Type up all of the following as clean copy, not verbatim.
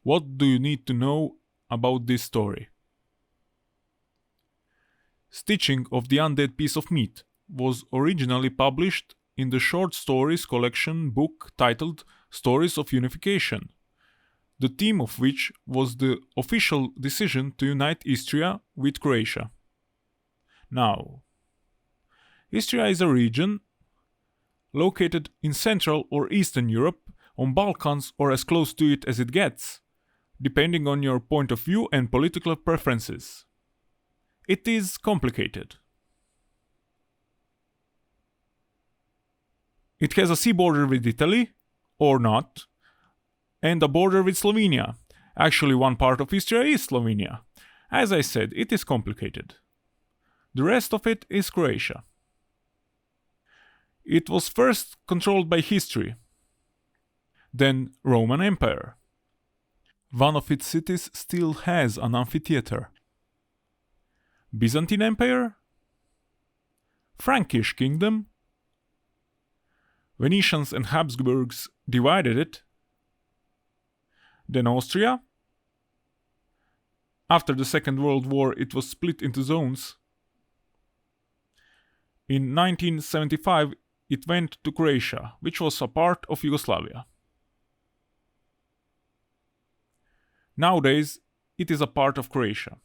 What do you need to know about this story? Stitching of the Undead Piece of Meat was originally published in the short stories collection book titled Stories of Unification, the theme of which was the official decision to unite Istria with Croatia. Now, Istria is a region located in Central or Eastern Europe, on Balkans or as close to it as it gets, depending on your point of view and political preferences. It is complicated. It has a sea border with Italy, or not, and a border with Slovenia. Actually, one part of Istria is Slovenia. As I said, it is complicated. The rest of it is Croatia. It was first controlled by history, then Roman Empire. One of its cities still has an amphitheater. Byzantine Empire, Frankish Kingdom, Venetians and Habsburgs divided it, then Austria. After the Second World War, it was split into zones. In 1975, it went to Croatia, which was a part of Yugoslavia. Nowadays, it is a part of Croatia.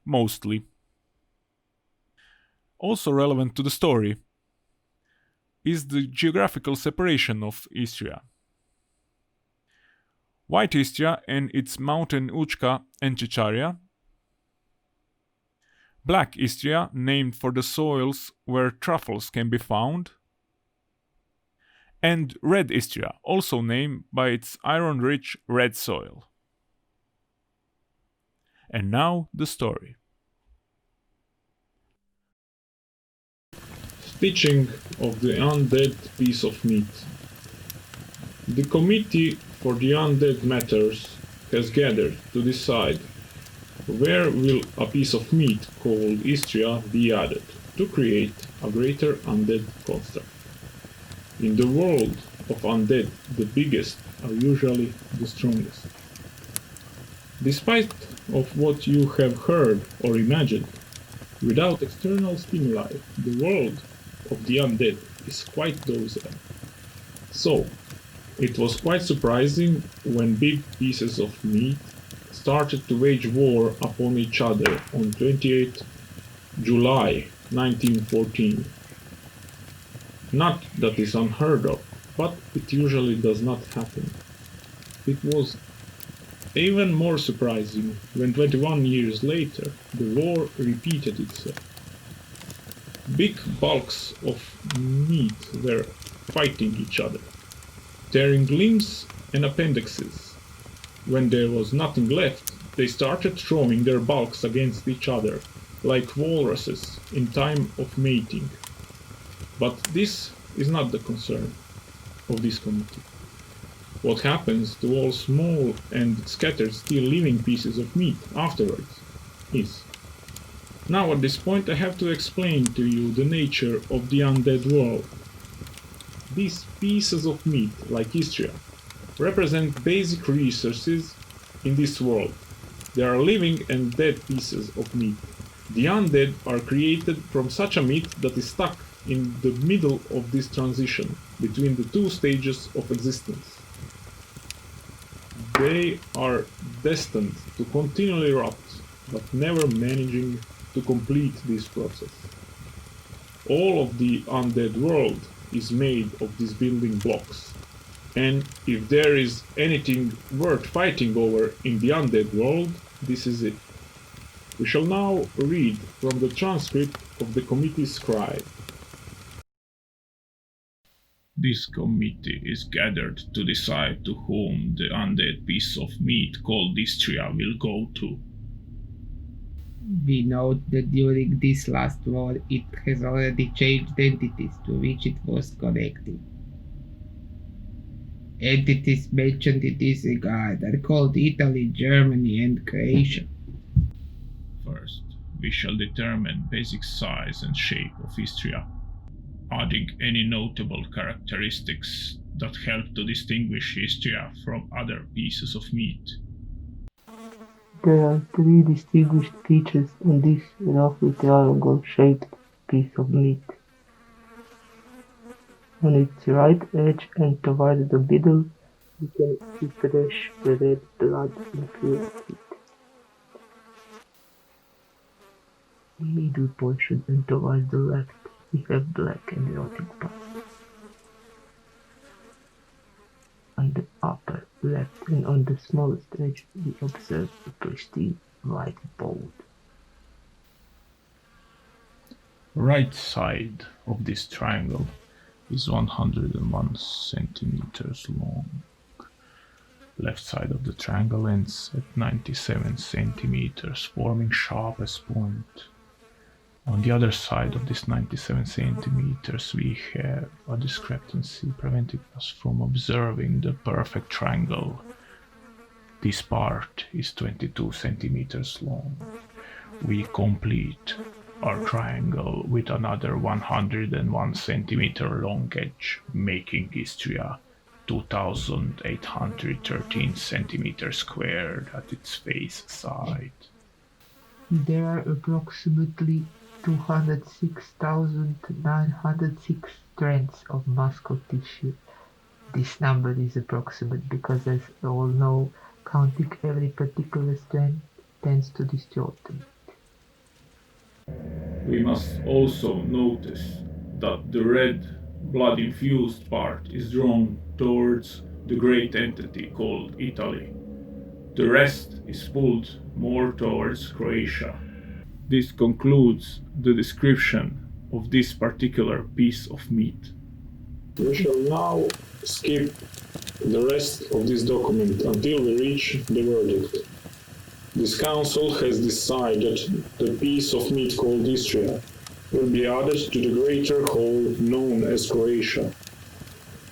Mostly. Also relevant to the story is the geographical separation of Istria. White Istria and its mountain Učka and Čečaria. Black Istria, named for the soils where truffles can be found. And Red Istria, also named by its iron-rich red soil. And now the story. Stitching of the undead piece of meat. The Committee for the Undead Matters has gathered to decide where will a piece of meat called Istria be added to create a greater undead construct. In the world of undead, the biggest are usually the strongest. Despite of what you have heard or imagined, without external stimuli, the world of the undead is quite docile. So, it was quite surprising when big pieces of meat started to wage war upon each other on 28 July 1914. Not that is unheard of, but it usually does not happen. It was even more surprising when 21 years later the war repeated itself. Big bulks of meat were fighting each other, tearing limbs and appendixes. When there was nothing left, they started throwing their bulks against each other, like walruses in time of mating. But this is not the concern of this committee. What happens to all small and scattered still living pieces of meat afterwards is. Now at this point I have to explain to you the nature of the undead world. These pieces of meat, like Istria, represent basic resources in this world. They are living and dead pieces of meat. The undead are created from such a meat that is stuck in the middle of this transition between the two stages of existence. They are destined to continually rot, but never managing to complete this process. All of the undead world is made of these building blocks, and if there is anything worth fighting over in the undead world, this is it. We shall now read from the transcript of the committee's scribe. This committee is gathered to decide to whom the undead piece of meat called Istria will go to. We note that during this last war it has already changed entities to which it was connected. Entities mentioned in this regard are called Italy, Germany, and Croatia. First, we shall determine basic size and shape of Istria, adding any notable characteristics that help to distinguish Istria from other pieces of meat. There are three distinguished features on this roughly triangle-shaped piece of meat. On its right edge and towards the middle, you can see fresh red blood-infused meat. Middle portion and towards the left, we have black and rotting parts. On the upper left and on the smallest edge, we observe a pristine white bone. Right side of this triangle is 101 centimeters long. Left side of the triangle ends at 97 centimeters, forming sharpest point. On the other side of this 97 centimeters, we have a discrepancy preventing us from observing the perfect triangle. This part is 22 centimeters long. We complete our triangle with another 101 centimeter long edge, making Istria 2,813 centimeters squared at its face side. There are approximately 206,906 strands of muscle tissue. This number is approximate because, as we all know, counting every particular strand tends to distort them. We must also notice that the red blood-infused part is drawn towards the great entity called Italy. The rest is pulled more towards Croatia. This concludes the description of this particular piece of meat. We shall now skip the rest of this document until we reach the verdict. This council has decided the piece of meat called Istria will be added to the greater whole known as Croatia.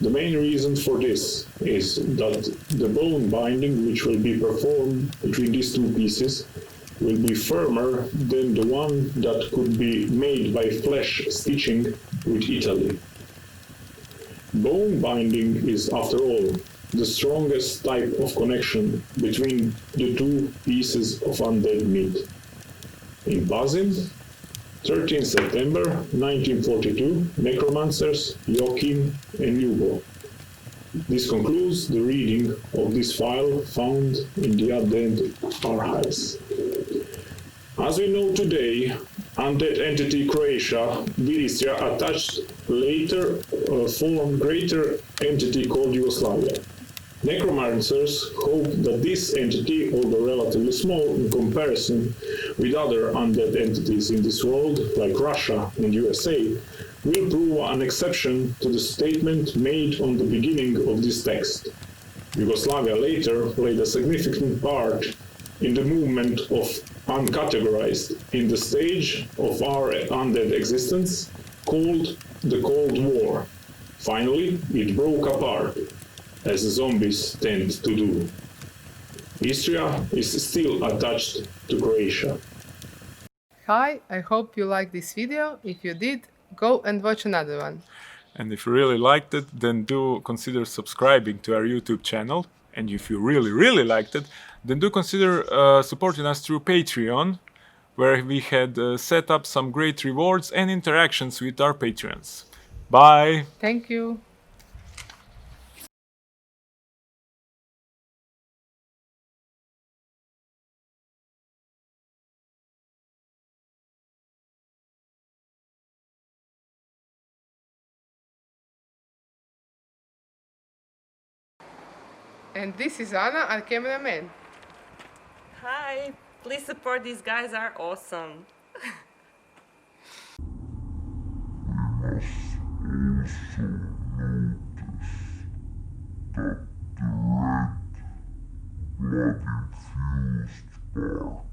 The main reason for this is that the bone binding which will be performed between these two pieces will be firmer than the one that could be made by flesh stitching with Italy. Bone binding is, after all, the strongest type of connection between the two pieces of undead meat. In Bazin, 13 September 1942, necromancers Joachim and Hugo. This concludes the reading of this file found in the undead archives. As we know today, undead entity Croatia, Istria attached later formed greater entity called Yugoslavia. Necromancers hope that this entity, although relatively small in comparison with other undead entities in this world, like Russia and USA, will prove an exception to the statement made on the beginning of this text. Yugoslavia later played a significant part in the movement of uncategorized in the stage of our undead existence called the Cold War. Finally, it broke apart, as zombies tend to do. Istria is still attached to Croatia. Hi, I hope you liked this video. If you did, go and watch another one. And if you really liked it, then do consider subscribing to our YouTube channel. And if you really liked it, then do consider supporting us through Patreon, where we had set up some great rewards and interactions with our patrons. Bye! Thank you. And this is Anna, our cameraman. Hi, please support these guys, are awesome. Blood-infused part